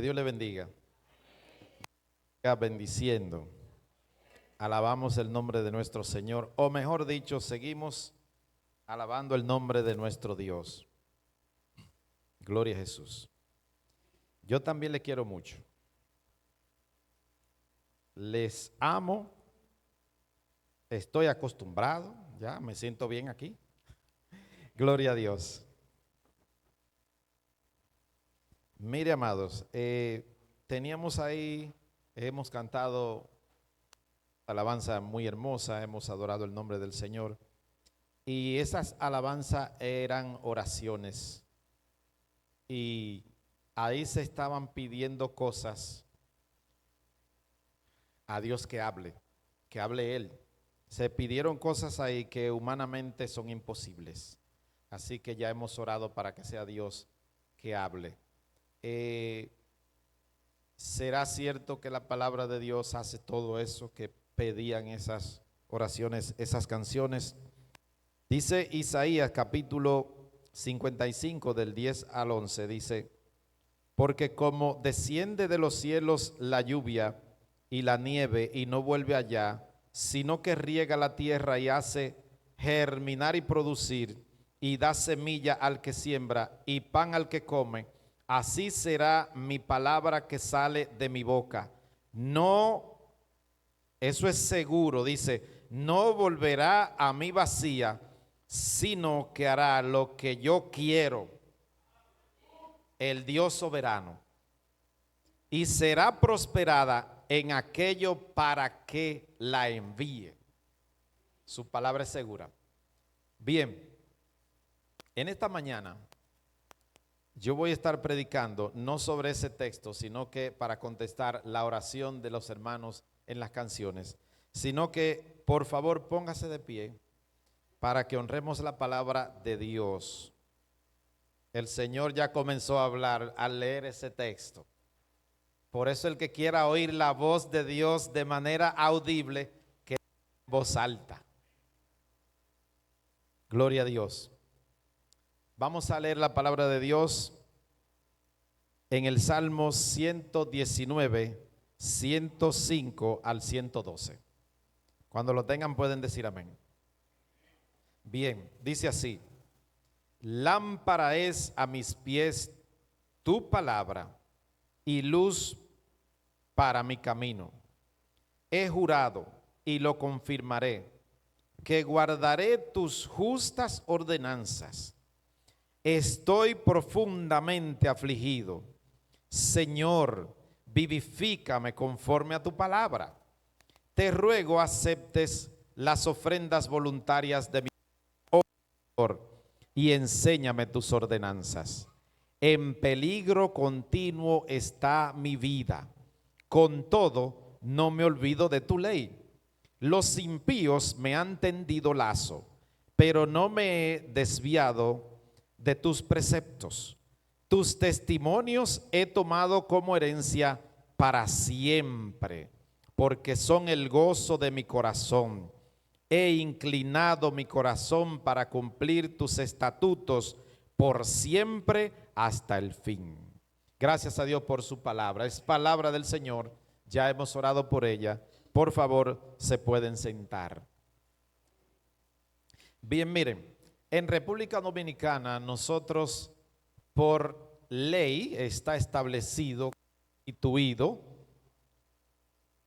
Que Dios le bendiga. Siga bendiciendo. Alabamos el nombre de nuestro Señor, o mejor dicho, seguimos alabando el nombre de nuestro Dios. Gloria a Jesús. Yo también le quiero mucho. Les amo. Estoy acostumbrado, ya me siento bien aquí. Gloria a Dios. Mire, amados, teníamos ahí, hemos cantado alabanza muy hermosa, hemos adorado el nombre del Señor. Y esas alabanzas eran oraciones. Y ahí se estaban pidiendo cosas a Dios que hable Él. Se pidieron cosas ahí que humanamente son imposibles. Así que ya hemos orado para que sea Dios que hable. ¿Será cierto que la palabra de Dios hace todo eso que pedían esas oraciones, esas canciones? Dice Isaías capítulo 55 del 10 al 11, dice: porque como desciende de los cielos la lluvia y la nieve y no vuelve allá, sino que riega la tierra y hace germinar y producir, y da semilla al que siembra y pan al que come, así será mi palabra que sale de mi boca. No, eso es seguro, dice, no volverá a mí vacía, sino que hará lo que yo quiero, el Dios soberano, y será prosperada en aquello para que la envíe. Su palabra es segura. Bien, en esta mañana yo voy a estar predicando no sobre ese texto, sino que para contestar la oración de los hermanos en las canciones, sino que por favor póngase de pie para que honremos la palabra de Dios. El Señor ya comenzó a hablar al leer ese texto. Por eso el que quiera oír la voz de Dios de manera audible, que en voz alta. Gloria a Dios. Vamos a leer la palabra de Dios en el Salmo 119, 105 al 112. Cuando lo tengan pueden decir amén. Bien, dice así: lámpara es a mis pies tu palabra y luz para mi camino. He jurado y lo confirmaré, que guardaré tus justas ordenanzas. Estoy profundamente afligido. Señor, vivifícame conforme a tu palabra. Te ruego aceptes las ofrendas voluntarias de mi Señor y enséñame tus ordenanzas. En peligro continuo está mi vida. Con todo, no me olvido de tu ley. Los impíos me han tendido lazo, pero no me he desviado de tus preceptos. Tus testimonios he tomado como herencia para siempre, porque son el gozo de mi corazón. He inclinado mi corazón para cumplir tus estatutos por siempre hasta el fin. Gracias a Dios por su palabra. Es palabra del Señor. Ya hemos orado por ella. Por favor, se pueden sentar. Bien, miren, en República Dominicana nosotros por ley está establecido, instituido,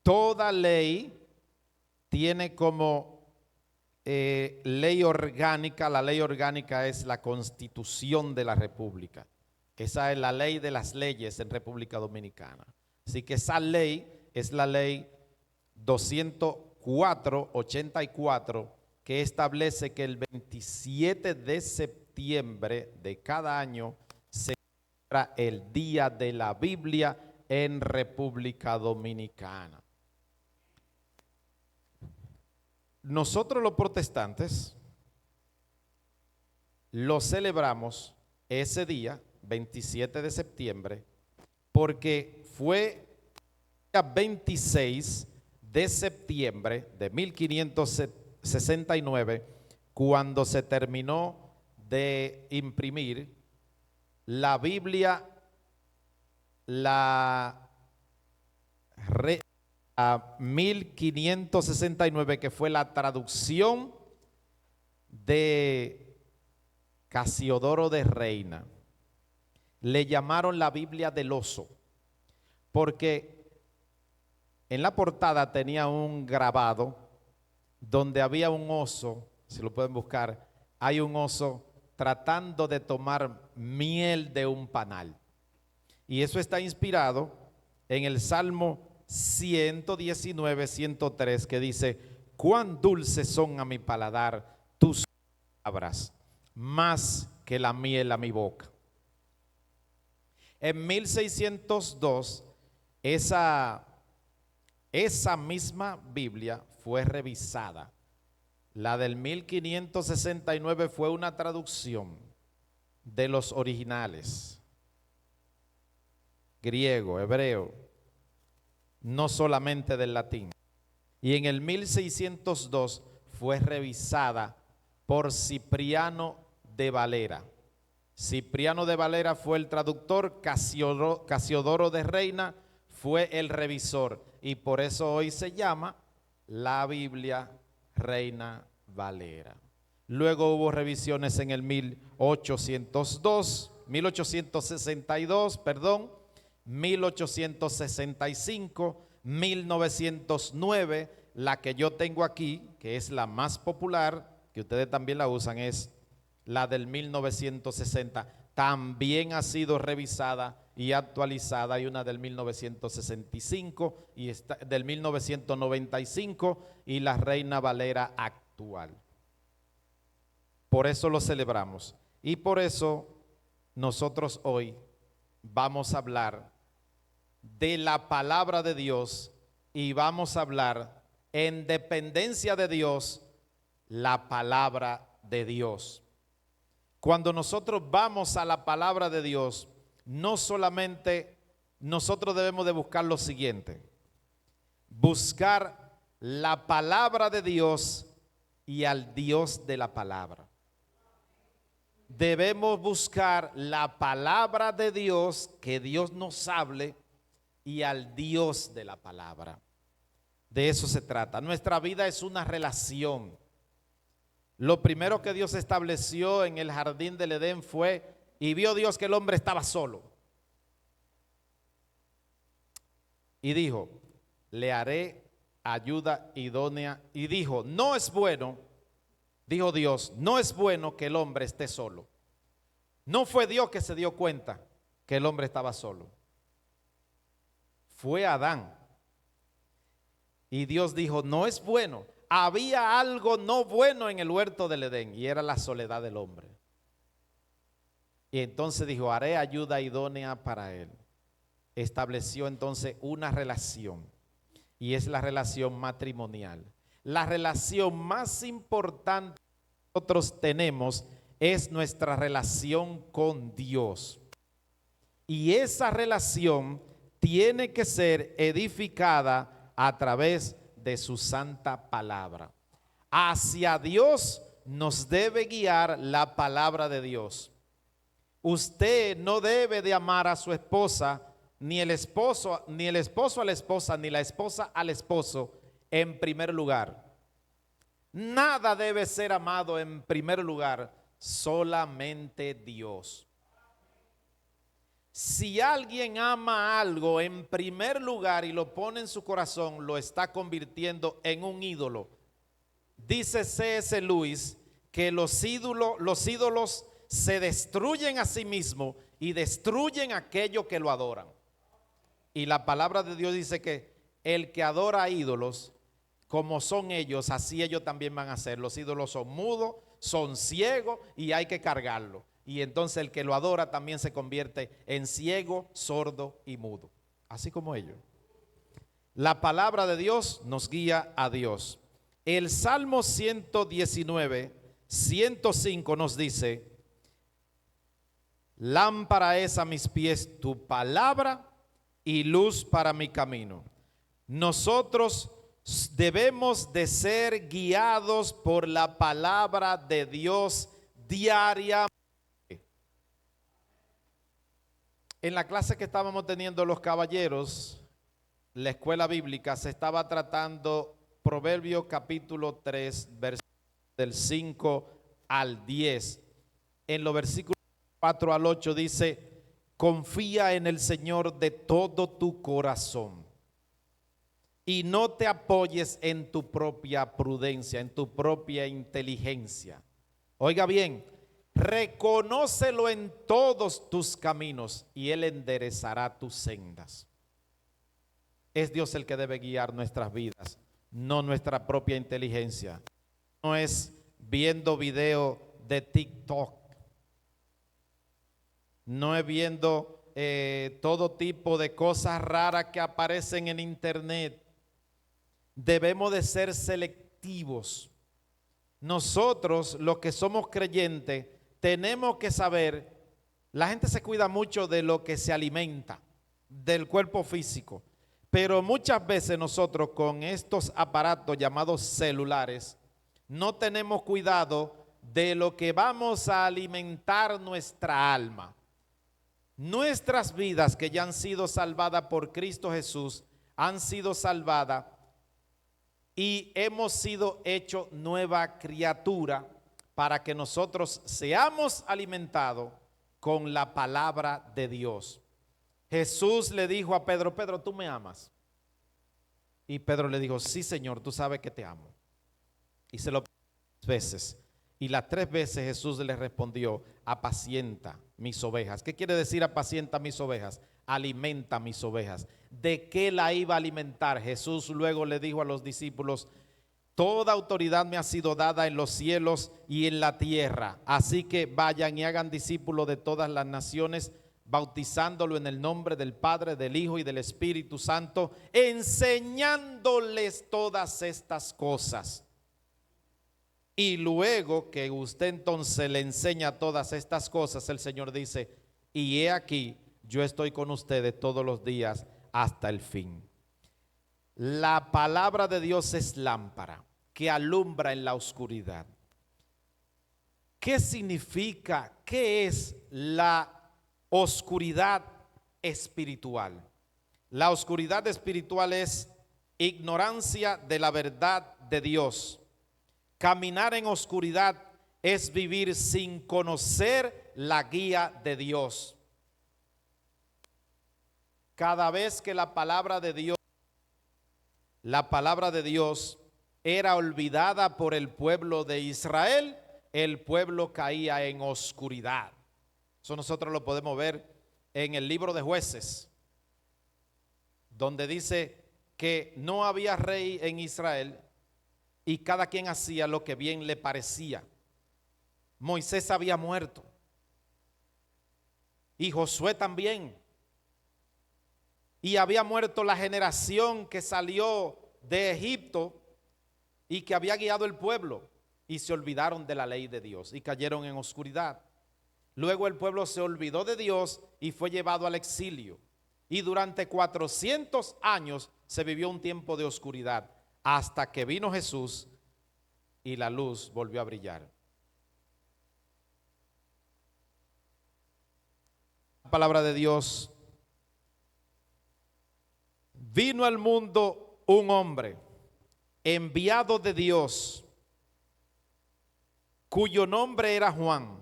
toda ley tiene como ley orgánica, la ley orgánica es la Constitución de la República. Esa es la ley de las leyes en República Dominicana. Así que esa ley es la ley 204/84, que establece que el 27 de septiembre de cada año se celebra el Día de la Biblia en República Dominicana. Nosotros los protestantes lo celebramos ese día, 27 de septiembre, porque fue el 26 de septiembre de 1569 cuando se terminó de imprimir la Biblia la a 1569, que fue la traducción de Casiodoro de Reina. Le llamaron la Biblia del oso, porque en la portada tenía un grabado donde había un oso, si lo pueden buscar, hay un oso tratando de tomar miel de un panal. Y eso está inspirado en el Salmo 119, 103, que dice: cuán dulces son a mi paladar tus palabras, más que la miel a mi boca. En 1602, esa misma Biblia fue revisada. La del 1569 fue una traducción de los originales, griego, hebreo, no solamente del latín. Y en el 1602 fue revisada por Cipriano de Valera. Cipriano de Valera fue el traductor, Casiodoro de Reina fue el revisor, y por eso hoy se llama la Biblia Reina Valera. Luego hubo revisiones en el 1862, 1865, 1909, la que yo tengo aquí, que es la más popular, que ustedes también la usan, es la del 1960. También ha sido revisada y actualizada. Hay una del 1965 y del 1995 y la Reina Valera actual. Por eso lo celebramos y por eso nosotros hoy vamos a hablar de la palabra de Dios y vamos a hablar en dependencia de Dios, la palabra de Dios. Cuando nosotros vamos a la palabra de Dios, no solamente nosotros debemos de buscar lo siguiente: buscar la palabra de Dios y al Dios de la palabra. Debemos buscar la palabra de Dios, que Dios nos hable, y al Dios de la palabra. De eso se trata. Nuestra vida es una relación. Lo primero que Dios estableció en el jardín del Edén fue: y vio Dios que el hombre estaba solo. Y dijo: le haré ayuda idónea. Y dijo: no es bueno, dijo Dios, no es bueno que el hombre esté solo. No fue Dios que se dio cuenta que el hombre estaba solo. Fue Adán. Y Dios dijo: no es bueno. Había algo no bueno en el huerto del Edén, y era la soledad del hombre. Y entonces dijo: haré ayuda idónea para él. Estableció entonces una relación, y es la relación matrimonial. La relación más importante que nosotros tenemos es nuestra relación con Dios. Y esa relación tiene que ser edificada a través de su santa palabra. Hacia Dios nos debe guiar la palabra de Dios. Usted no debe de amar a su esposa, ni el esposo a la esposa, ni la esposa al esposo en primer lugar. Nada debe ser amado en primer lugar, solamente Dios. Si alguien ama algo en primer lugar y lo pone en su corazón, lo está convirtiendo en un ídolo. Dice C.S. Lewis que los ídolos se destruyen a sí mismos y destruyen a aquellos que lo adoran. Y la palabra de Dios dice que el que adora a ídolos, como son ellos, así ellos también van a ser. Los ídolos son mudos, son ciegos y hay que cargarlo. Y entonces el que lo adora también se convierte en ciego, sordo y mudo, así como ellos. La palabra de Dios nos guía a Dios. El Salmo 119, 105 nos dice: lámpara es a mis pies tu palabra y luz para mi camino. Nosotros debemos de ser guiados por la palabra de Dios diariamente. En la clase que estábamos teniendo los caballeros, la escuela bíblica, se estaba tratando Proverbios capítulo 3, versículos del 5 al 10. En los versículos 4 al 8 dice: confía en el Señor de todo tu corazón y no te apoyes en tu propia prudencia, en tu propia inteligencia. Oiga bien, reconócelo en todos tus caminos y Él enderezará tus sendas. Es Dios el que debe guiar nuestras vidas, no nuestra propia inteligencia. No es viendo video de TikTok, no es viendo todo tipo de cosas raras que aparecen en internet. Debemos de ser selectivos. Nosotros, los que somos creyentes, tenemos que saber, la gente se cuida mucho de lo que se alimenta, del cuerpo físico, pero muchas veces nosotros con estos aparatos llamados celulares, no tenemos cuidado de lo que vamos a alimentar nuestra alma. Nuestras vidas que ya han sido salvadas por Cristo Jesús, han sido salvadas y hemos sido hecho nueva criatura para que nosotros seamos alimentados con la palabra de Dios. Jesús le dijo a Pedro: Pedro, ¿tú me amas? Y Pedro le dijo: sí, Señor, tú sabes que te amo. Y se lo 3 veces. Y las 3 veces Jesús le respondió: apacienta mis ovejas. ¿Qué quiere decir apacienta mis ovejas? Alimenta mis ovejas. ¿De qué la iba a alimentar? Jesús luego le dijo a los discípulos: toda autoridad me ha sido dada en los cielos y en la tierra. Así que vayan y hagan discípulos de todas las naciones, bautizándolo en el nombre del Padre, del Hijo y del Espíritu Santo, enseñándoles todas estas cosas. Y luego que usted entonces le enseña todas estas cosas, el Señor dice: y he aquí, yo estoy con ustedes todos los días hasta el fin. La palabra de Dios es lámpara que alumbra en la oscuridad. ¿Qué significa? ¿Qué es la oscuridad espiritual? La oscuridad espiritual es ignorancia de la verdad de Dios. Caminar en oscuridad es vivir sin conocer la guía de Dios. Cada vez que la palabra de Dios era olvidada por el pueblo de Israel, el pueblo caía en oscuridad. Eso nosotros lo podemos ver en el libro de Jueces, donde dice que no había rey en Israel y cada quien hacía lo que bien le parecía. Moisés había muerto y Josué también. Y había muerto la generación que salió de Egipto y que había guiado el pueblo, y se olvidaron de la ley de Dios y cayeron en oscuridad. Luego el pueblo se olvidó de Dios y fue llevado al exilio. Y durante 400 años se vivió un tiempo de oscuridad, hasta que vino Jesús y la luz volvió a brillar. La palabra de Dios: vino al mundo un hombre enviado de Dios, cuyo nombre era Juan.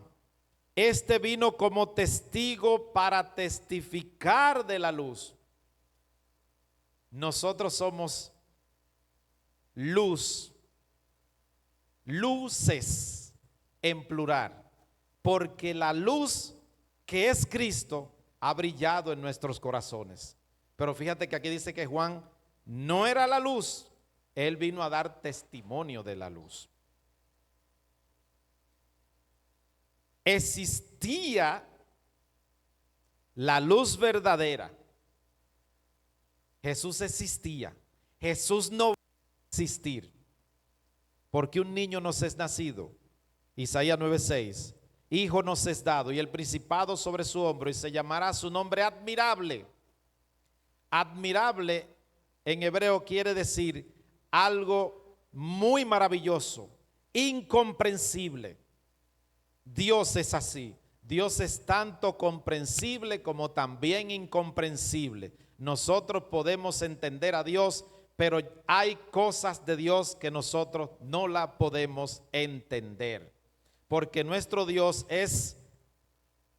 Este vino como testigo para testificar de la luz. Nosotros somos luz, luces en plural, porque la luz que es Cristo ha brillado en nuestros corazones. Pero fíjate que aquí dice que Juan no era la luz, él vino a dar testimonio de la luz. Existía la luz verdadera. Jesús existía. Jesús no va a existir, porque un niño nos es nacido, Isaías 9:6, hijo nos es dado y el principado sobre su hombro, y se llamará su nombre admirable. Admirable en hebreo quiere decir algo muy maravilloso, incomprensible. Dios es así. Dios es tanto comprensible como también incomprensible. Nosotros podemos entender a Dios, pero hay cosas de Dios que nosotros no la podemos entender, porque nuestro Dios es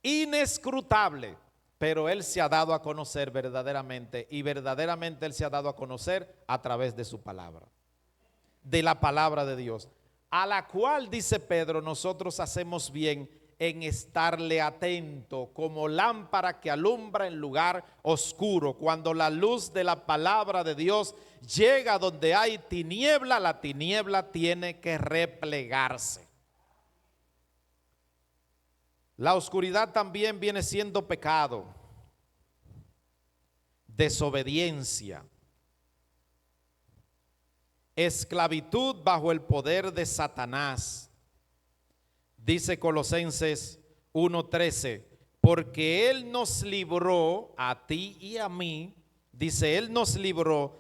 inescrutable, pero Él se ha dado a conocer verdaderamente, y verdaderamente Él se ha dado a conocer a través de su palabra, de la palabra de Dios, a la cual, dice Pedro, nosotros hacemos bien en estarle atento como lámpara que alumbra en lugar oscuro. Cuando la luz de la palabra de Dios llega donde hay tiniebla, la tiniebla tiene que replegarse. La oscuridad también viene siendo pecado, desobediencia, esclavitud bajo el poder de Satanás. Dice Colosenses 1:13, porque Él nos libró a ti y a mí, dice, Él nos libró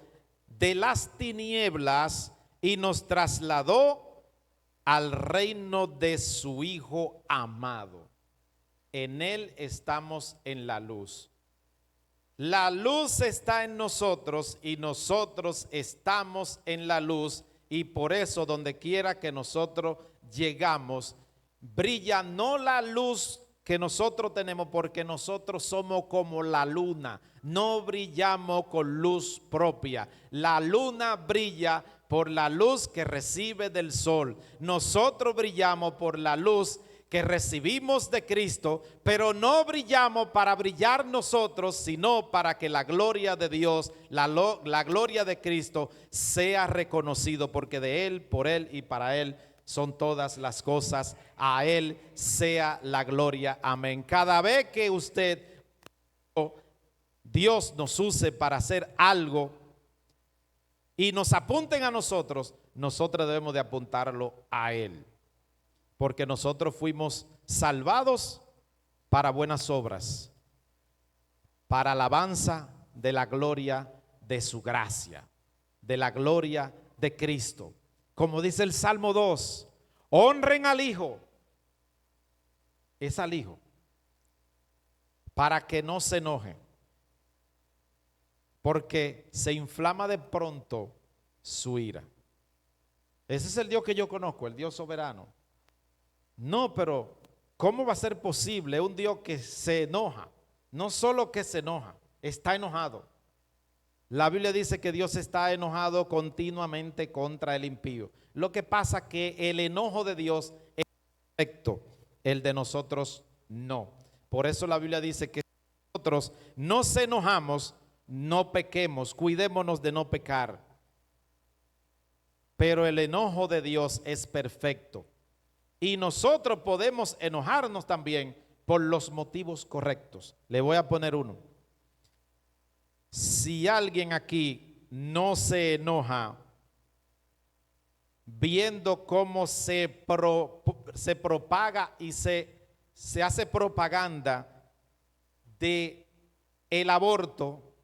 de las tinieblas y nos trasladó al reino de su Hijo amado. En Él estamos en la luz. La luz está en nosotros y nosotros estamos en la luz, y por eso donde quiera que nosotros llegamos, brilla no la luz que nosotros tenemos, porque nosotros somos como la luna, no brillamos con luz propia. La luna brilla por la luz que recibe del sol. Nosotros brillamos por la luz que recibimos de Cristo, pero no brillamos para brillar nosotros, sino para que la gloria de Dios, la gloria de Cristo sea reconocido, porque de Él, por Él y para Él son todas las cosas. A Él sea la gloria. Amén. Cada vez que usted, Dios nos use para hacer algo y nos apunten a nosotros, nosotros debemos de apuntarlo a Él, porque nosotros fuimos salvados para buenas obras, para alabanza de la gloria de su gracia, de la gloria de Cristo. Como dice el Salmo 2, honren al Hijo, es al Hijo, para que no se enoje, porque se inflama de pronto su ira. Ese es el Dios que yo conozco, el Dios soberano. No, pero ¿cómo va a ser posible un Dios que se enoja? No solo que se enoja, está enojado. La Biblia dice que Dios está enojado continuamente contra el impío. Lo que pasa es que el enojo de Dios es perfecto, el de nosotros no. Por eso la Biblia dice que si nosotros nos enojamos, no pequemos, cuidémonos de no pecar. Pero el enojo de Dios es perfecto. Y nosotros podemos enojarnos también por los motivos correctos. Le voy a poner uno. Si alguien aquí no se enoja viendo cómo se propaga y se hace propaganda de el aborto,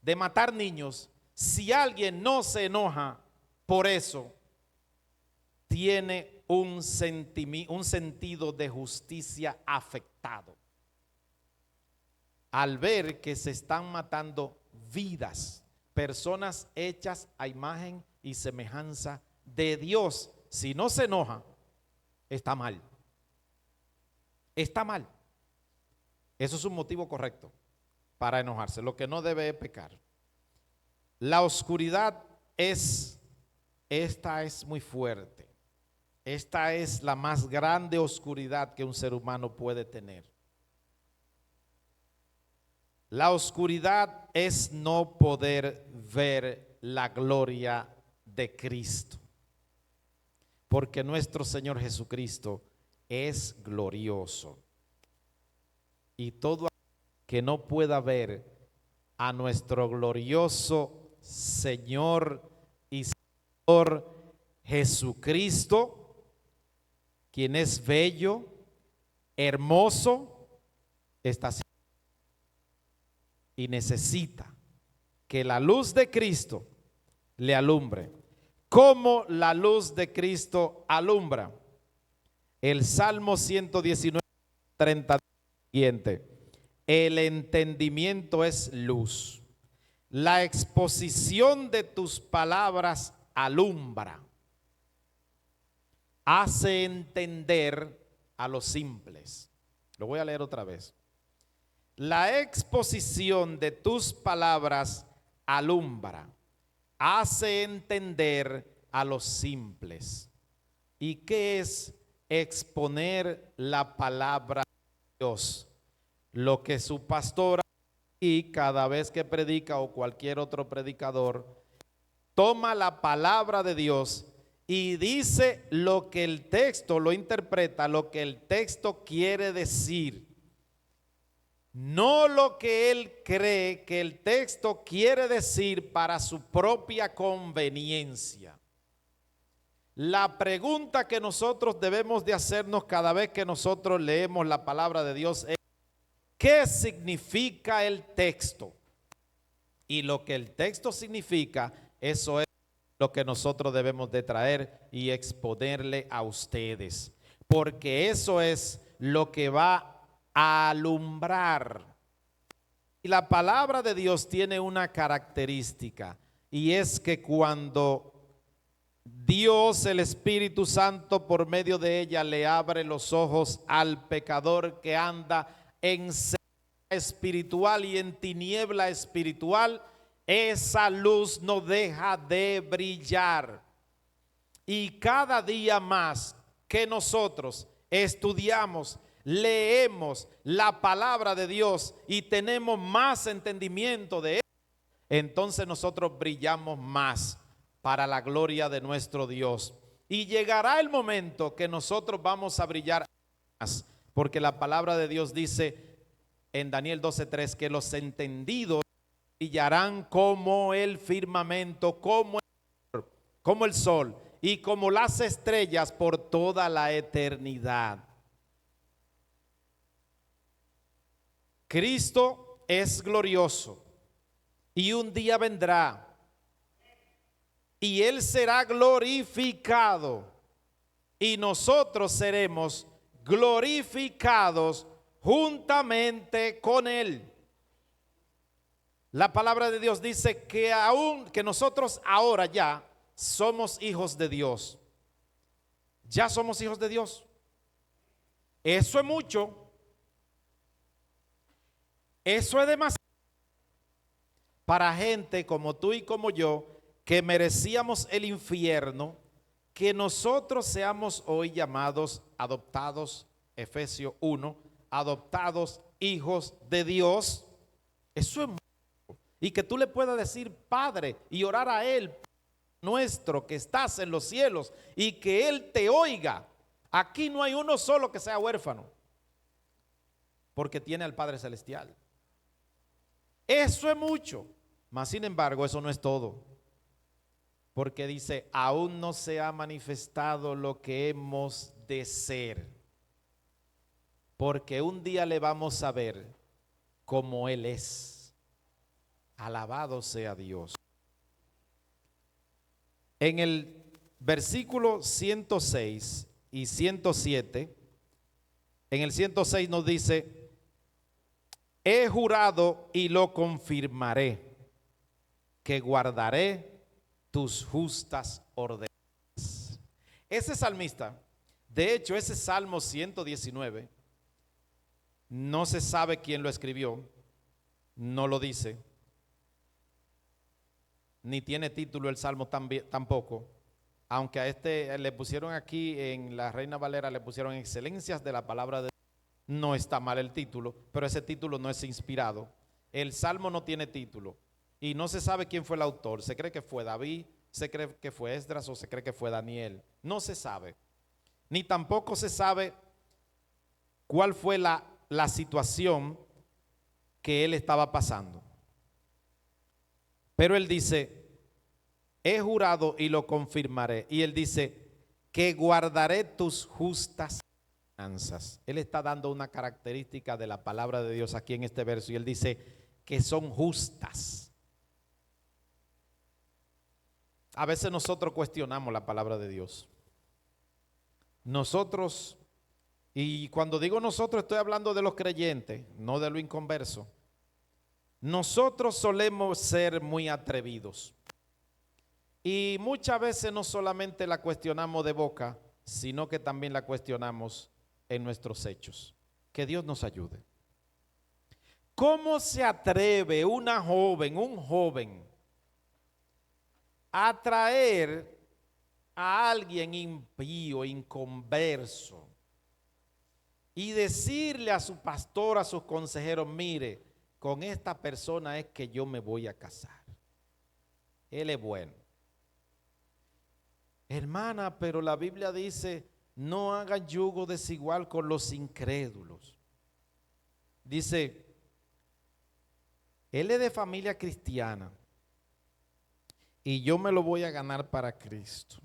de matar niños, si alguien no se enoja por eso, tiene un sentido de justicia afectado al ver que se están matando vidas, personas hechas a imagen y semejanza de Dios. Si no se enoja, está mal. Está mal. Eso es un motivo correcto para enojarse. Lo que no debe es pecar. La oscuridad esta es muy fuerte. Esta es la más grande oscuridad que un ser humano puede tener. La oscuridad es no poder ver la gloria de Cristo, porque nuestro Señor Jesucristo es glorioso, y todo que no pueda ver a nuestro glorioso Señor y Señor Jesucristo, quien es bello, hermoso, está y necesita que la luz de Cristo le alumbre. ¿Cómo la luz de Cristo alumbra? El Salmo 119 30 siguiente. El entendimiento es luz. La exposición de tus palabras alumbra, hace entender a los simples. Lo voy a leer otra vez. La exposición de tus palabras alumbra, hace entender a los simples. ¿Y qué es exponer la palabra de Dios? Lo que su pastor y cada vez que predica o cualquier otro predicador toma la palabra de Dios y dice lo que el texto lo interpreta, lo que el texto quiere decir, no lo que él cree que el texto quiere decir para su propia conveniencia. La pregunta que nosotros debemos de hacernos cada vez que nosotros leemos la palabra de Dios es: ¿qué significa el texto? Y lo que el texto significa, eso es lo que nosotros debemos de traer y exponerle a ustedes, porque eso es lo que va a alumbrar. Y la palabra de Dios tiene una característica, y es que cuando Dios, el Espíritu Santo, por medio de ella le abre los ojos al pecador que anda en ceguera espiritual y en tiniebla espiritual, esa luz no deja de brillar. Y cada día más que nosotros estudiamos, leemos la palabra de Dios y tenemos más entendimiento de él, entonces nosotros brillamos más para la gloria de nuestro Dios. Y llegará el momento que nosotros vamos a brillar más, porque la palabra de Dios dice en Daniel 12:3 que los entendidos brillarán como el firmamento, como el sol y como las estrellas por toda la eternidad. Cristo es glorioso y un día vendrá y Él será glorificado y nosotros seremos glorificados juntamente con Él. La palabra de Dios dice que nosotros ahora ya somos hijos de Dios. Ya somos hijos de Dios. Eso es mucho. Eso es demasiado para gente como tú y como yo, que merecíamos el infierno, que nosotros seamos hoy llamados adoptados, Efesios 1, adoptados hijos de Dios. Eso es mucho. Y que tú le puedas decir Padre y orar a Él, nuestro que estás en los cielos, y que Él te oiga. Aquí no hay uno solo que sea huérfano, porque tiene al Padre Celestial. Eso es mucho, mas sin embargo eso no es todo, porque dice: aún no se ha manifestado lo que hemos de ser, porque un día le vamos a ver como Él es. Alabado sea Dios. En el versículo 106 y 107, en el 106 nos dice: he jurado y lo confirmaré, que guardaré tus justas órdenes. Ese salmista, de hecho ese Salmo 119, no se sabe quién lo escribió, no lo dice, ni tiene título el Salmo tampoco, aunque a este le pusieron aquí en la Reina Valera, le pusieron excelencias de la palabra de Dios. No está mal el título, pero ese título no es inspirado. El Salmo no tiene título y no se sabe quién fue el autor. Se cree que fue David, se cree que fue Esdras o se cree que fue Daniel. No se sabe, ni tampoco se sabe cuál fue la situación que él estaba pasando. Pero él dice: he jurado y lo confirmaré. Y él dice: que guardaré tus justas ordenanzas. Él está dando una característica de la palabra de Dios aquí en este verso. Y él dice que son justas. A veces nosotros cuestionamos la palabra de Dios. Nosotros Y cuando digo nosotros, estoy hablando de los creyentes, no de los inconversos. Nosotros solemos ser muy atrevidos. Y muchas veces no solamente la cuestionamos de boca, sino que también la cuestionamos en nuestros hechos. Que Dios nos ayude. ¿Cómo se atreve una joven, un joven, a traer a alguien impío, inconverso, y decirle a su pastor, a sus consejeros, mire, con esta persona es que yo me voy a casar? Él es bueno. Hermana, pero la Biblia dice, no hagan yugo desigual con los incrédulos. Dice, él es de familia cristiana y yo me lo voy a ganar para Cristo.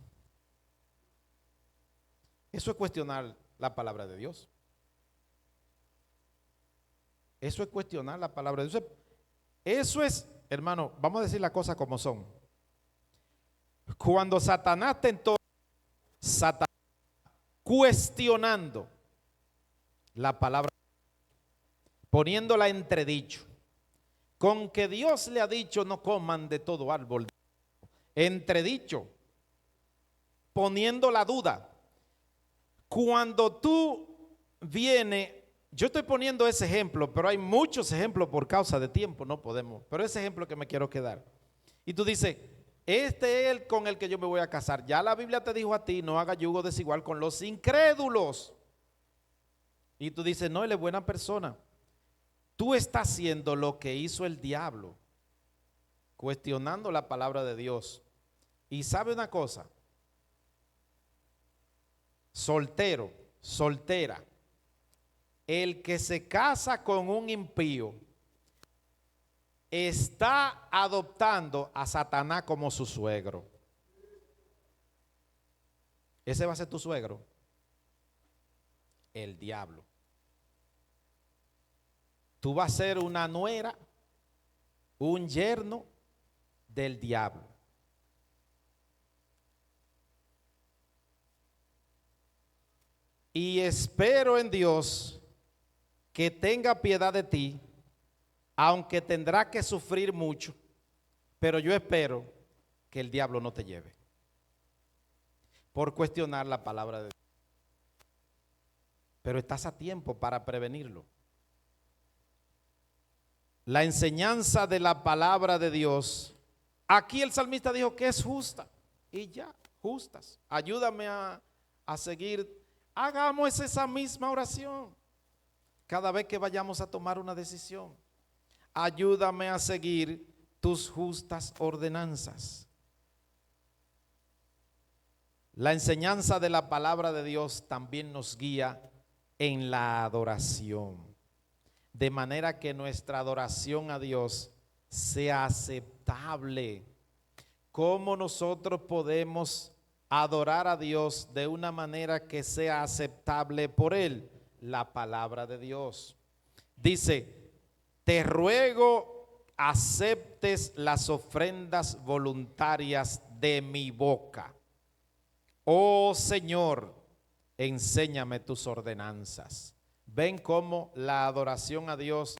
Eso es cuestionar la palabra de Dios. Eso es cuestionar la palabra de Dios. Eso es, hermano, vamos a decir las cosas como son. Cuando Satanás tentó, Satanás cuestionando la palabra, poniéndola entredicho, con que Dios le ha dicho no coman de todo árbol, entredicho, poniendo la duda. Cuando tú vienes, yo estoy poniendo ese ejemplo, pero hay muchos ejemplos por causa de tiempo, no podemos, pero ese ejemplo que me quiero quedar. Y tú dices, este es el con el que yo me voy a casar. Ya la Biblia te dijo a ti, no haga yugo desigual con los incrédulos. Y tú dices, no, él es buena persona. Tú estás haciendo lo que hizo el diablo, cuestionando la palabra de Dios. Y sabe una cosa, soltero, soltera, el que se casa con un impío está adoptando a Satanás como su suegro. Ese va a ser tu suegro, el diablo. Tú vas a ser una nuera, un yerno del diablo. Y espero en Dios que tenga piedad de ti, aunque tendrá que sufrir mucho, pero yo espero que el diablo no te lleve por cuestionar la palabra de Dios. Pero estás a tiempo para prevenirlo. La enseñanza de la palabra de Dios, aquí el salmista dijo que es justa, y ya, justas. Ayúdame a seguir. Hagamos esa misma oración cada vez que vayamos a tomar una decisión. Ayúdame a seguir tus justas ordenanzas. La enseñanza de la palabra de Dios también nos guía en la adoración, de manera que nuestra adoración a Dios sea aceptable. ¿Cómo nosotros podemos adorar a Dios de una manera que sea aceptable por Él? La palabra de Dios dice, te ruego aceptes las ofrendas voluntarias de mi boca. Oh Señor, enséñame tus ordenanzas. Ven cómo la adoración a Dios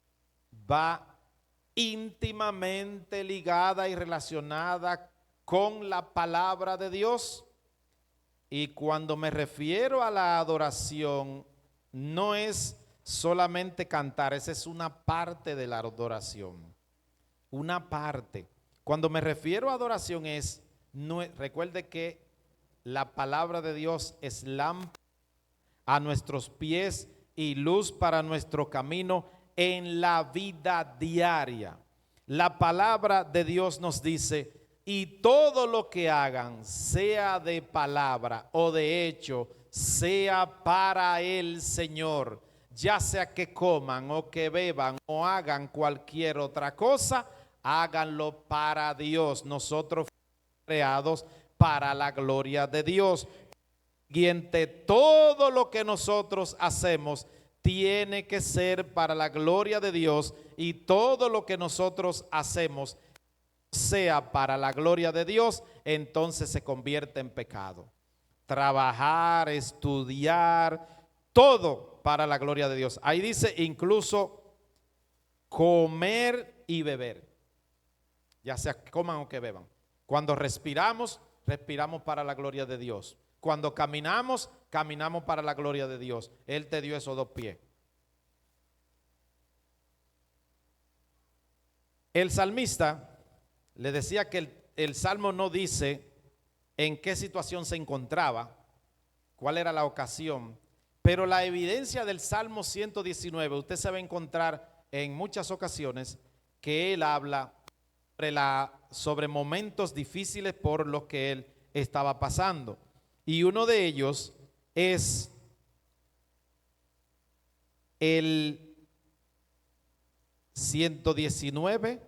va íntimamente ligada y relacionada con la palabra de Dios. Y cuando me refiero a la adoración, no es solamente cantar, esa es una parte de la adoración. Una parte. Cuando me refiero a adoración recuerde que la palabra de Dios es lámpara a nuestros pies y luz para nuestro camino en la vida diaria. La palabra de Dios nos dice, y todo lo que hagan, sea de palabra o de hecho, sea para el Señor, ya sea que coman o que beban o hagan cualquier otra cosa, háganlo para Dios. Nosotros fuimos creados para la gloria de Dios. Siguiente, todo lo que nosotros hacemos tiene que ser para la gloria de Dios, y todo lo que nosotros hacemos sea para la gloria de Dios, entonces se convierte en pecado. Trabajar, estudiar, todo para la gloria de Dios. Ahí dice incluso comer y beber, ya sea que coman o que beban. Cuando respiramos, respiramos para la gloria de Dios. Cuando caminamos, caminamos para la gloria de Dios. Él te dio esos dos pies. El salmista le decía que el salmo no dice en qué situación se encontraba, cuál era la ocasión, pero la evidencia del Salmo 119, usted se va a encontrar en muchas ocasiones que él habla sobre momentos difíciles por los que él estaba pasando. Y uno de ellos es el 119,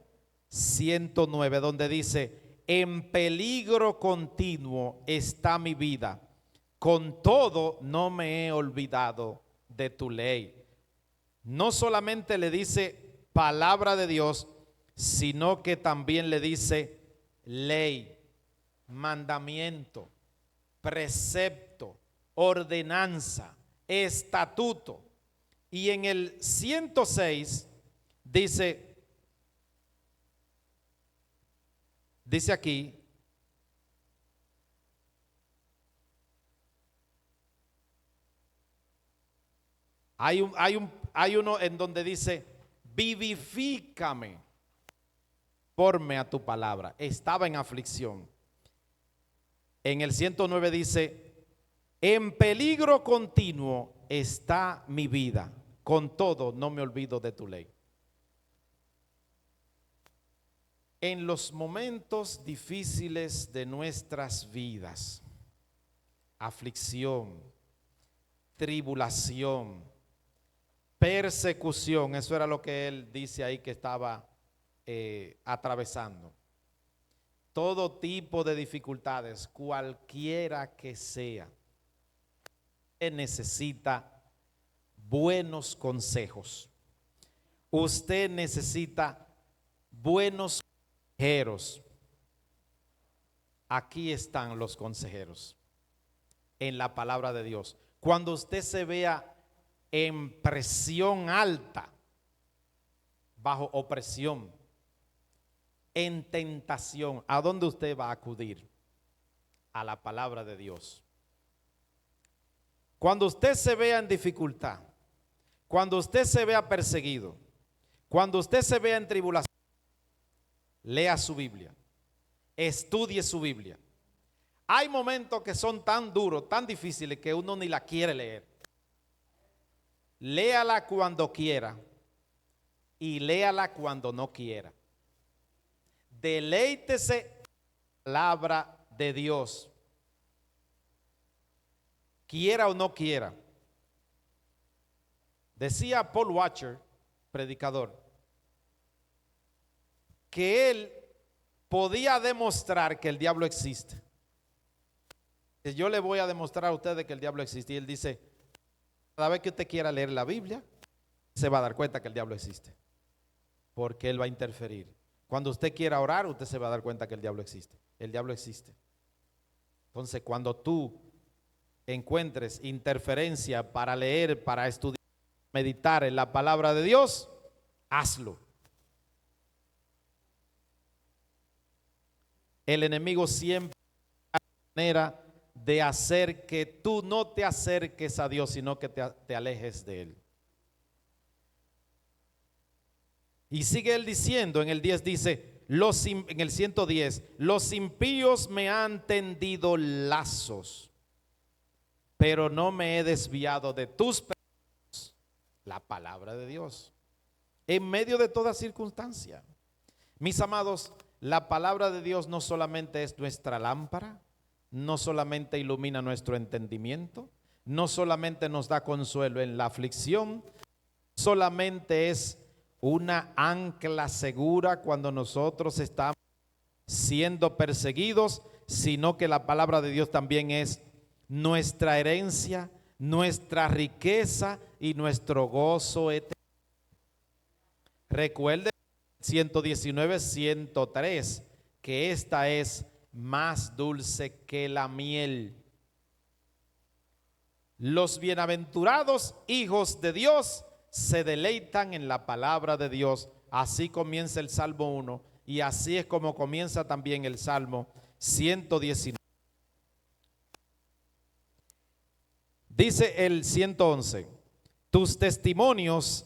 109, donde dice: en peligro continuo está mi vida, con todo no me he olvidado de tu ley. No solamente le dice palabra de Dios, sino que también le dice ley, mandamiento, precepto, ordenanza, estatuto. Y en el 106 dice aquí: hay uno en donde dice: vivifícame conforme a tu palabra. Estaba en aflicción. En el 109 dice: en peligro continuo está mi vida, con todo no me olvido de tu ley. En los momentos difíciles de nuestras vidas, aflicción, tribulación, persecución, eso era lo que él dice ahí que estaba atravesando. Todo tipo de dificultades, cualquiera que sea, usted necesita buenos consejos. Usted necesita buenos consejeros. Aquí están los consejeros en la palabra de Dios. Cuando usted se vea en presión alta, bajo opresión, en tentación, ¿a dónde usted va a acudir? A la palabra de Dios. Cuando usted se vea en dificultad, cuando usted se vea perseguido, cuando usted se vea en tribulación, lea su Biblia, estudie su Biblia. Hay momentos que son tan duros, tan difíciles, que uno ni la quiere leer. Léala cuando quiera y léala cuando no quiera. Deleítese en la palabra de Dios, quiera o no quiera. Decía Paul Washer, predicador, que él podía demostrar que el diablo existe. Yo le voy a demostrar a ustedes que el diablo existe. Y él dice: cada vez que usted quiera leer la Biblia, se va a dar cuenta que el diablo existe, porque él va a interferir. Cuando usted quiera orar, usted se va a dar cuenta que el diablo existe. El diablo existe. Entonces, cuando tú encuentres interferencia para leer, para estudiar, meditar en la palabra de Dios, hazlo. El enemigo siempre hay manera de hacer que tú no te acerques a Dios, sino que te alejes de Él. Y sigue él diciendo, en el 10 dice, en el 110, los impíos me han tendido lazos, pero no me he desviado de tus pecados. La palabra de Dios, en medio de toda circunstancia. Mis amados, la palabra de Dios no solamente es nuestra lámpara, no solamente ilumina nuestro entendimiento, no solamente nos da consuelo en la aflicción, solamente es una ancla segura cuando nosotros estamos siendo perseguidos, sino que la palabra de Dios también es nuestra herencia, nuestra riqueza y nuestro gozo eterno. Recuerde 119, 103, que esta es más dulce que la miel, Los bienaventurados hijos de Dios se deleitan en la palabra de Dios. Así comienza el Salmo 1 y así es como comienza también el Salmo 119. Dice el 111, tus testimonios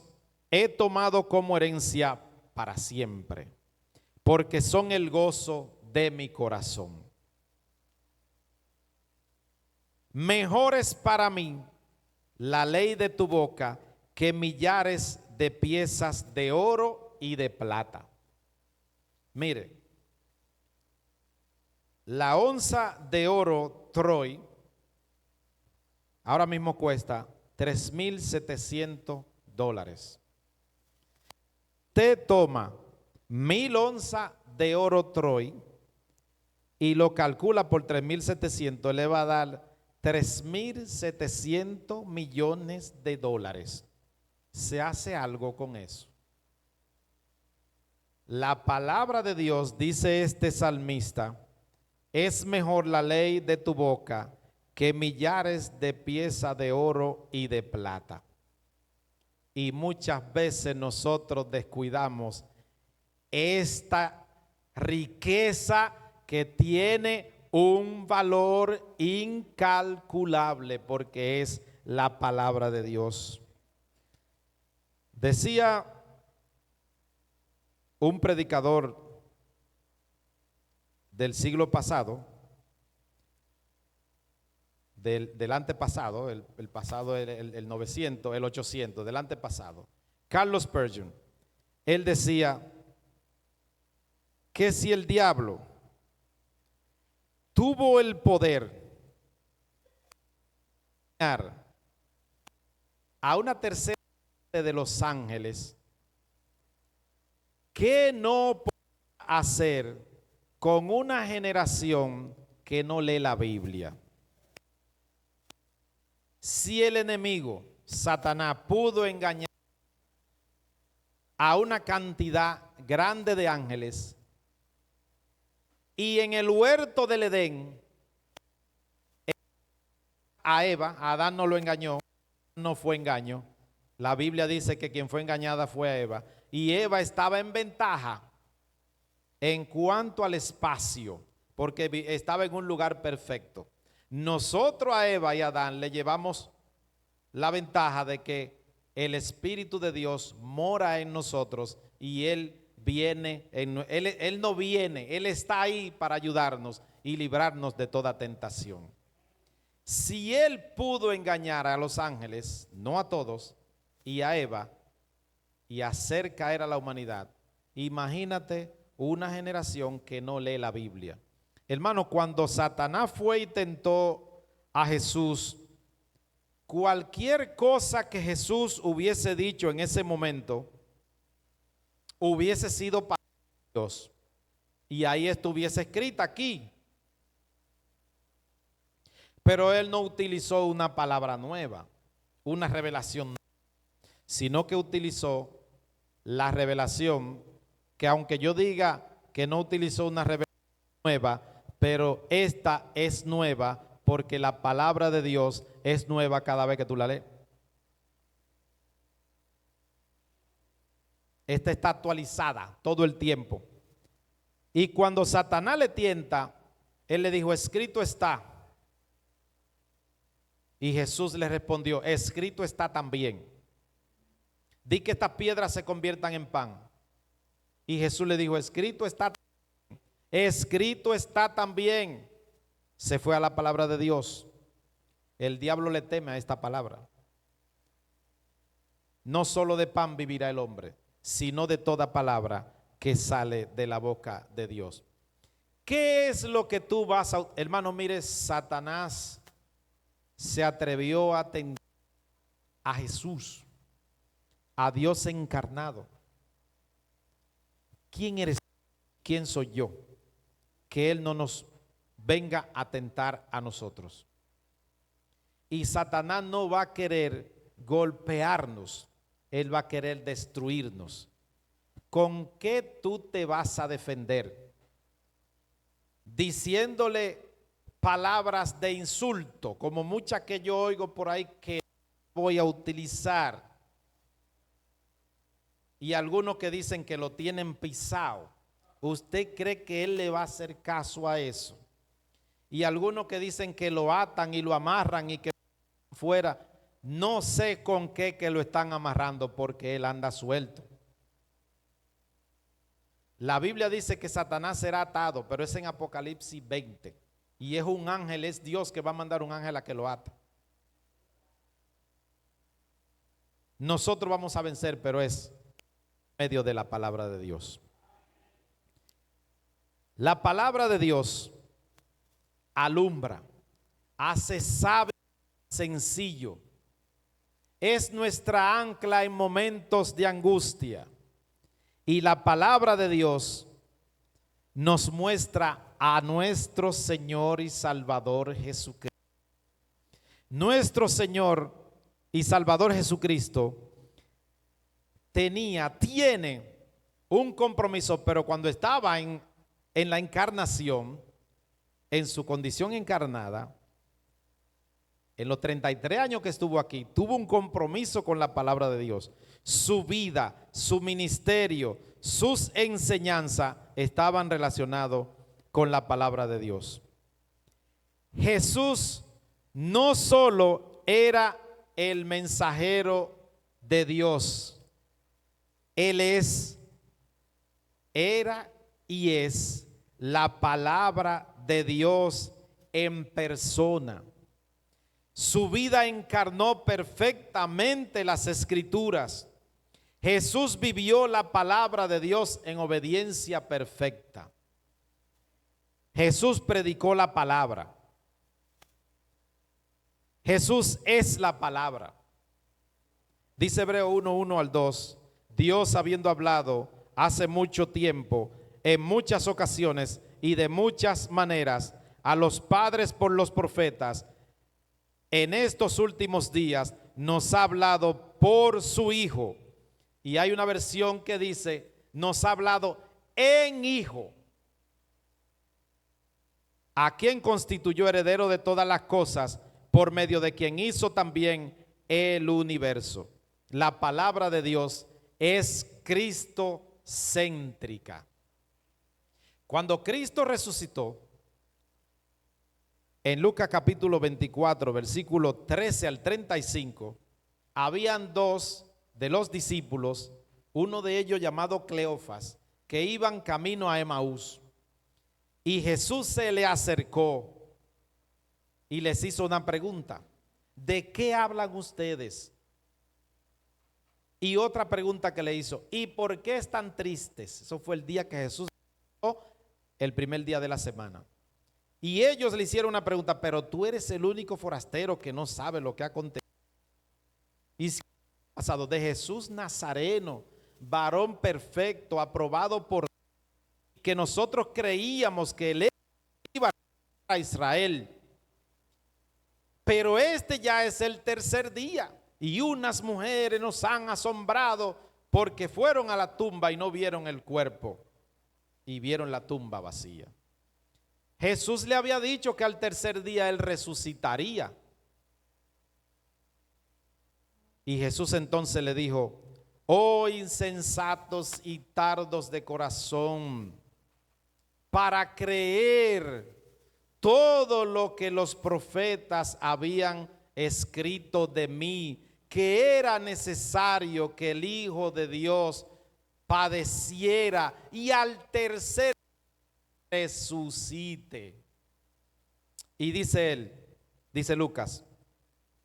he tomado como herencia para siempre, porque son el gozo de mi corazón. Mejor es para mí la ley de tu boca que millares de piezas de oro y de plata. Mire, la onza de oro Troy ahora mismo cuesta $3,700. Usted toma 1,000 onzas de oro Troy y lo calcula por 3,700, le va a dar 3,700 millones de dólares. ¿Se hace algo con eso? La palabra de Dios, dice este salmista, es mejor la ley de tu boca que millares de piezas de oro y de plata. Y muchas veces nosotros descuidamos esta riqueza que tiene un valor incalculable porque es la palabra de Dios. Decía un predicador del siglo pasado, del antepasado, el pasado, el 900, el 800, del antepasado, Carlos Spurgeon, él decía que si el diablo tuvo el poder a una tercera parte de los ángeles, ¿qué no puede hacer con una generación que no lee la Biblia? Si el enemigo, Satanás, pudo engañar a una cantidad grande de ángeles, y en el huerto del Edén, a Eva, a Adán no lo engañó, no fue engaño. La Biblia dice que quien fue engañada fue a Eva. Y Eva estaba en ventaja en cuanto al espacio, porque estaba en un lugar perfecto. Nosotros a Eva y a Adán le llevamos la ventaja de que el Espíritu de Dios mora en nosotros y Él viene, él no viene, Él está ahí para ayudarnos y librarnos de toda tentación. Si Él pudo engañar a los ángeles, no a todos, y a Eva, y hacer caer a la humanidad, imagínate una generación que no lee la Biblia. Hermano, cuando Satanás fue y tentó a Jesús, cualquier cosa que Jesús hubiese dicho en ese momento hubiese sido para Dios, y ahí estuviese escrita aquí. Pero él no utilizó una palabra nueva, una revelación nueva, sino que utilizó la revelación que, aunque yo diga que no utilizó una revelación nueva, pero esta es nueva porque la palabra de Dios es nueva cada vez que tú la lees. Esta está actualizada todo el tiempo. Y cuando Satanás le tienta, él le dijo, escrito está. Y Jesús le respondió, escrito está también. Di que estas piedras se conviertan en pan. Y Jesús le dijo, escrito está también. Escrito está también. Se fue a la palabra de Dios. El diablo le teme a esta palabra. No solo de pan vivirá el hombre, sino de toda palabra que sale de la boca de Dios. ¿Qué es lo que tú vas a... Hermano, mire, Satanás se atrevió a tentar a Jesús, a Dios encarnado. ¿Quién eres? ¿Quién soy yo? Que Él no nos venga a tentar a nosotros. Y Satanás no va a querer golpearnos, él va a querer destruirnos. ¿Con qué tú te vas a defender? Diciéndole palabras de insulto, como muchas que yo oigo por ahí que voy a utilizar, y algunos que dicen que lo tienen pisado. ¿Usted cree que él le va a hacer caso a eso? Y algunos que dicen que lo atan y lo amarran y que fuera, no sé con qué que lo están amarrando, porque él anda suelto. La Biblia dice que Satanás será atado, pero es en Apocalipsis 20. Y es un ángel, es Dios que va a mandar un ángel a que lo ate. Nosotros vamos a vencer, pero es medio de la palabra de Dios. La palabra de Dios alumbra, hace sabio, sencillo. Es nuestra ancla en momentos de angustia. Y la palabra de Dios nos muestra a nuestro Señor y Salvador Jesucristo. Nuestro Señor y Salvador Jesucristo tiene un compromiso, pero cuando estaba en la encarnación, en su condición encarnada, en los 33 años que estuvo aquí, tuvo un compromiso con la palabra de Dios. Su vida, su ministerio, sus enseñanzas estaban relacionados con la palabra de Dios. Jesús no solo era el mensajero de Dios, Él era y es la palabra de Dios en persona. Su vida encarnó perfectamente las Escrituras. Jesús vivió la palabra de Dios en obediencia perfecta. Jesús predicó la palabra. Jesús es la palabra. Dice Hebreo 1:1 al 2, Dios habiendo hablado hace mucho tiempo, en muchas ocasiones y de muchas maneras, a los padres por los profetas, en estos últimos días nos ha hablado por su Hijo. Y hay una versión que dice, nos ha hablado en Hijo, a quien constituyó heredero de todas las cosas, por medio de quien hizo también el universo. La palabra de Dios es cristocéntrica. Cuando Cristo resucitó, en Lucas capítulo 24, versículo 13 al 35, habían dos de los discípulos, uno de ellos llamado Cleofas, que iban camino a Emaús. Y Jesús se le acercó y les hizo una pregunta: ¿de qué hablan ustedes? Y otra pregunta que le hizo: ¿y por qué están tristes? Eso fue el día que Jesús, el primer día de la semana. Y ellos le hicieron una pregunta: pero tú eres el único forastero que no sabe lo que ha acontecido. Y si ha pasado de Jesús Nazareno, varón perfecto, aprobado por Dios, que nosotros creíamos que él iba a Israel. Pero este ya es el tercer día y unas mujeres nos han asombrado porque fueron a la tumba y no vieron el cuerpo y vieron la tumba vacía. Jesús le había dicho que al tercer día él resucitaría. Y Jesús entonces le dijo: oh insensatos y tardos de corazón, para creer todo lo que los profetas habían escrito de mí, que era necesario que el Hijo de Dios padeciera y al tercer resucite. Y dice él, dice Lucas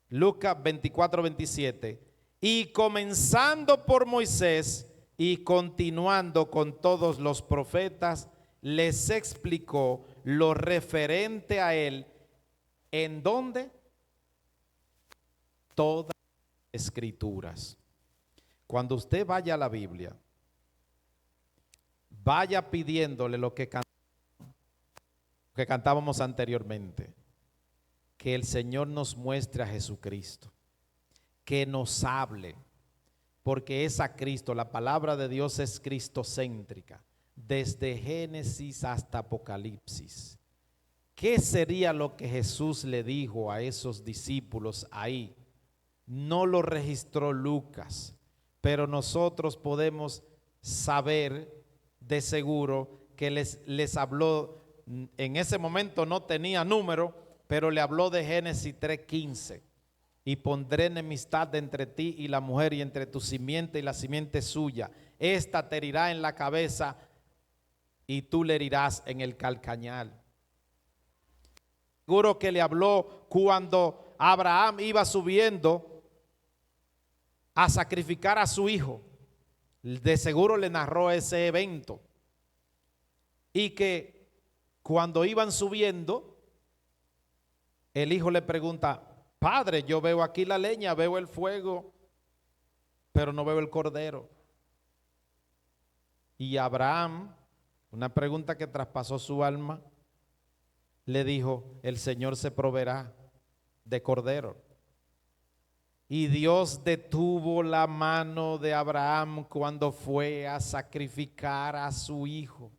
24:27, y comenzando por Moisés y continuando con todos los profetas, les explicó lo referente a él. ¿En dónde? Todas las escrituras. Cuando usted vaya a la Biblia, vaya pidiéndole lo que cantábamos anteriormente, que el Señor nos muestre a Jesucristo, que nos hable, porque es a Cristo. La palabra de Dios es cristocéntrica, desde Génesis hasta Apocalipsis. ¿Qué sería lo que Jesús le dijo a esos discípulos ahí? No lo registró Lucas, pero nosotros podemos saber de seguro que les habló. En ese momento no tenía número, pero le habló de Génesis 3:15. Y pondré enemistad entre ti y la mujer, y entre tu simiente y la simiente suya. Esta te herirá en la cabeza y tú le herirás en el calcañar. Seguro que le habló cuando Abraham iba subiendo a sacrificar a su hijo. De seguro le narró ese evento. Y que cuando iban subiendo, el hijo le pregunta: Padre, yo veo aquí la leña, veo el fuego, pero no veo el cordero. Y Abraham, una pregunta que traspasó su alma, le dijo: el Señor se proveerá de cordero. Y Dios detuvo la mano de Abraham cuando fue a sacrificar a su hijo.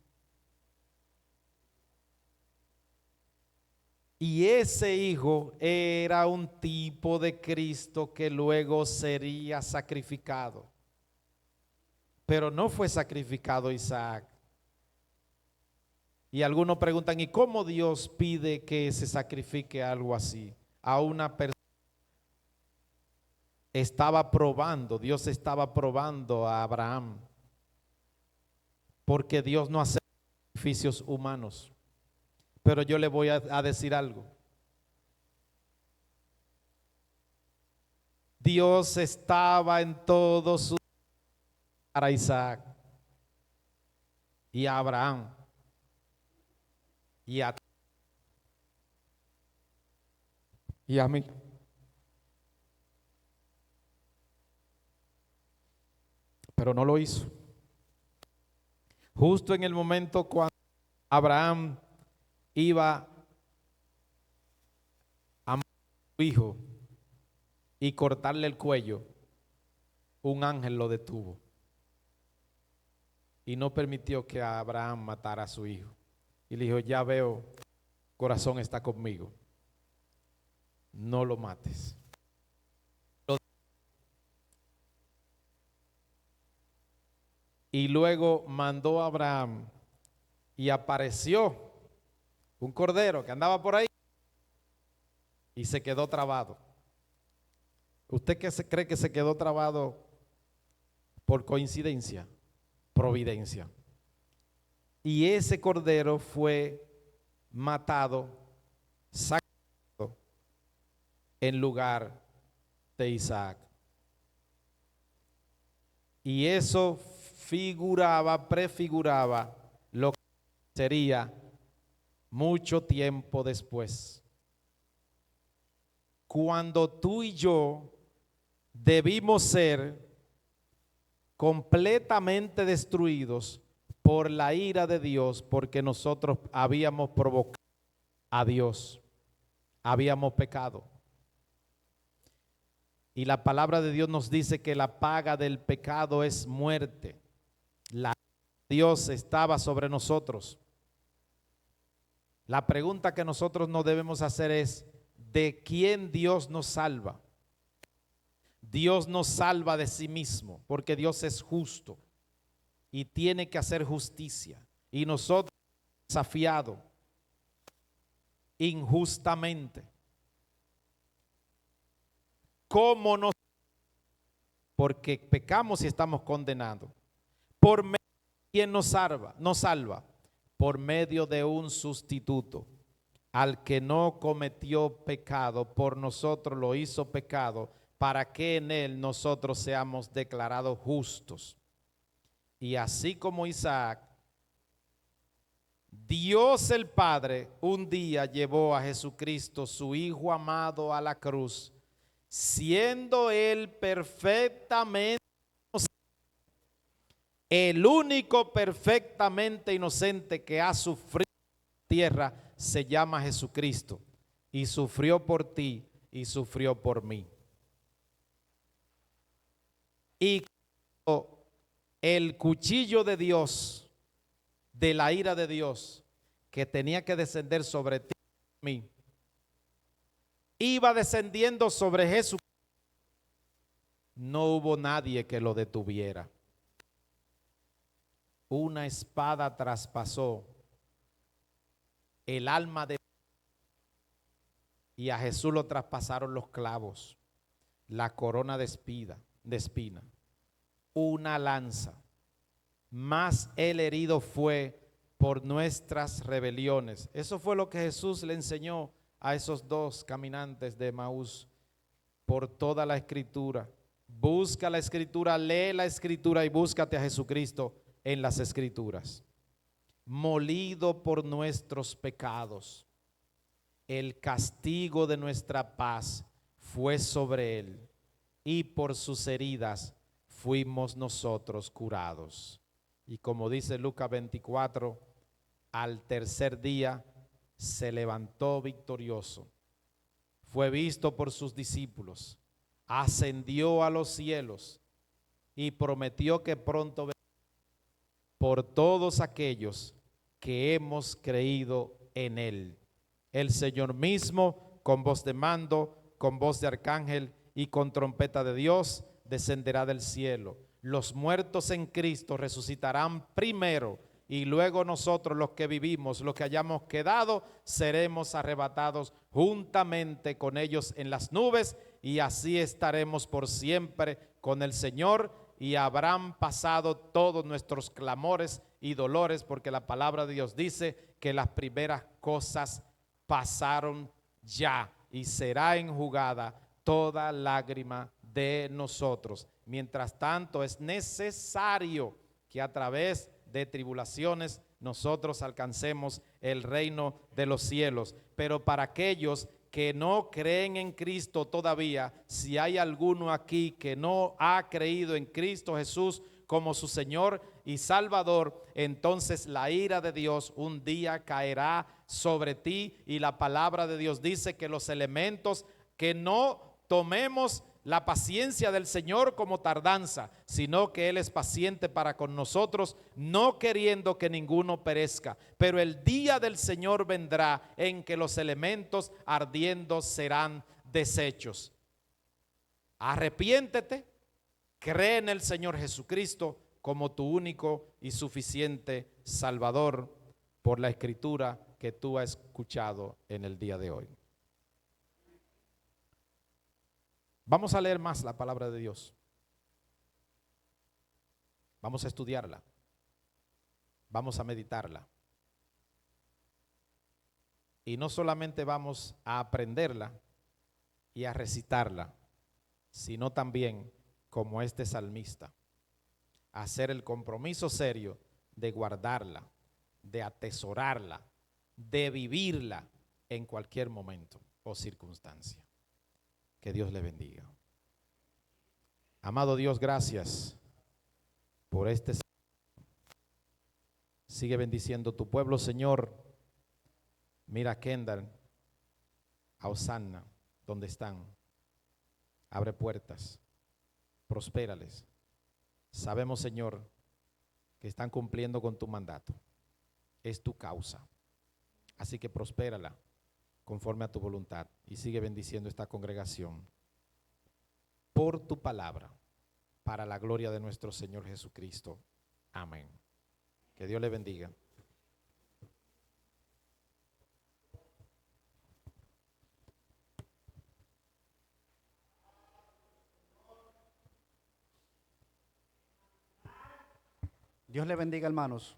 Y ese hijo era un tipo de Cristo que luego sería sacrificado. Pero no fue sacrificado Isaac. Y algunos preguntan: ¿y cómo Dios pide que se sacrifique algo así a una persona? Dios estaba probando a Abraham, porque Dios no hace sacrificios humanos. Pero yo le voy a decir algo. Dios estaba en todo su para Isaac y a Abraham y a mí. Pero no lo hizo. Justo en el momento cuando Abraham iba a matar a su hijo y cortarle el cuello, un ángel lo detuvo y no permitió que Abraham matara a su hijo. Y le dijo: ya veo, tu corazón está conmigo, no lo mates. Y luego mandó a Abraham y apareció un cordero que andaba por ahí y se quedó trabado. ¿Usted qué se cree que se quedó trabado por coincidencia? Providencia. Y ese cordero fue matado, sacrificado en lugar de Isaac. Y eso prefiguraba lo que sería mucho tiempo después, cuando tú y yo debimos ser completamente destruidos por la ira de Dios, porque nosotros habíamos provocado a Dios, habíamos pecado. Y la palabra de Dios nos dice que la paga del pecado es muerte. La ira de Dios estaba sobre nosotros. La pregunta que nosotros nos debemos hacer es: ¿de quién Dios nos salva? Dios nos salva de sí mismo, porque Dios es justo y tiene que hacer justicia. Y nosotros desafiados injustamente. ¿Cómo nos? Porque pecamos y estamos condenados. ¿Por medio de quién nos salva? Nos salva por medio de un sustituto. Al que no cometió pecado, por nosotros lo hizo pecado, para que en él nosotros seamos declarados justos. Y así como Isaac, Dios el Padre un día llevó a Jesucristo, su Hijo amado, a la cruz, siendo él perfectamente inocente, el único perfectamente inocente que ha sufrido en la tierra se llama Jesucristo, y sufrió por ti y sufrió por mí. Y el cuchillo de Dios, de la ira de Dios, que tenía que descender sobre ti, mí. Iba descendiendo sobre Jesús. No hubo nadie que lo detuviera. Una espada traspasó el alma de, y a Jesús lo traspasaron los clavos, la corona de espina, una lanza. Mas el herido fue por nuestras rebeliones. Eso fue lo que Jesús le enseñó a esos dos caminantes de Emaús por toda la escritura. Busca la escritura, lee la escritura y búscate a Jesucristo en las escrituras. Molido por nuestros pecados, el castigo de nuestra paz fue sobre él, y por sus heridas fuimos nosotros curados. Y como dice Lucas 24, al tercer día se levantó victorioso, fue visto por sus discípulos, ascendió a los cielos y prometió que pronto vendrá por todos aquellos que hemos creído en él. El Señor mismo, con voz de mando, con voz de arcángel y con trompeta de Dios, descenderá del cielo. Los muertos en Cristo resucitarán primero, y luego nosotros, los que vivimos, los que hayamos quedado, seremos arrebatados juntamente con ellos en las nubes, y así estaremos por siempre con el Señor, y habrán pasado todos nuestros clamores y dolores, porque la palabra de Dios dice que las primeras cosas pasaron ya, y será enjugada toda lágrima de nosotros. Mientras tanto, es necesario que a través de tribulaciones nosotros alcancemos el reino de los cielos. Pero para aquellos que no creen en Cristo todavía, si hay alguno aquí que no ha creído en Cristo Jesús como su Señor y Salvador, entonces la ira de Dios un día caerá sobre ti, y la palabra de Dios dice que los elementos, que no tomemos la paciencia del Señor como tardanza, sino que Él es paciente para con nosotros, no queriendo que ninguno perezca. Pero el día del Señor vendrá en que los elementos ardiendo serán deshechos. Arrepiéntete, cree en el Señor Jesucristo como tu único y suficiente Salvador, por la escritura que tú has escuchado en el día de hoy. Vamos a leer más la palabra de Dios. Vamos a estudiarla. Vamos a meditarla. Y no solamente vamos a aprenderla y a recitarla, sino también, como este salmista, hacer el compromiso serio de guardarla, de atesorarla, de vivirla en cualquier momento o circunstancia. Que Dios le bendiga. Amado Dios, gracias por este. Sigue bendiciendo tu pueblo, Señor. Mira a Kendall, a Osana, donde están. Abre puertas, prospérales. Sabemos, Señor, que están cumpliendo con tu mandato. Es tu causa. Así que prospérala conforme a tu voluntad, y sigue bendiciendo esta congregación por tu palabra, para la gloria de nuestro Señor Jesucristo. Amén. Que Dios le bendiga. Dios le bendiga, hermanos.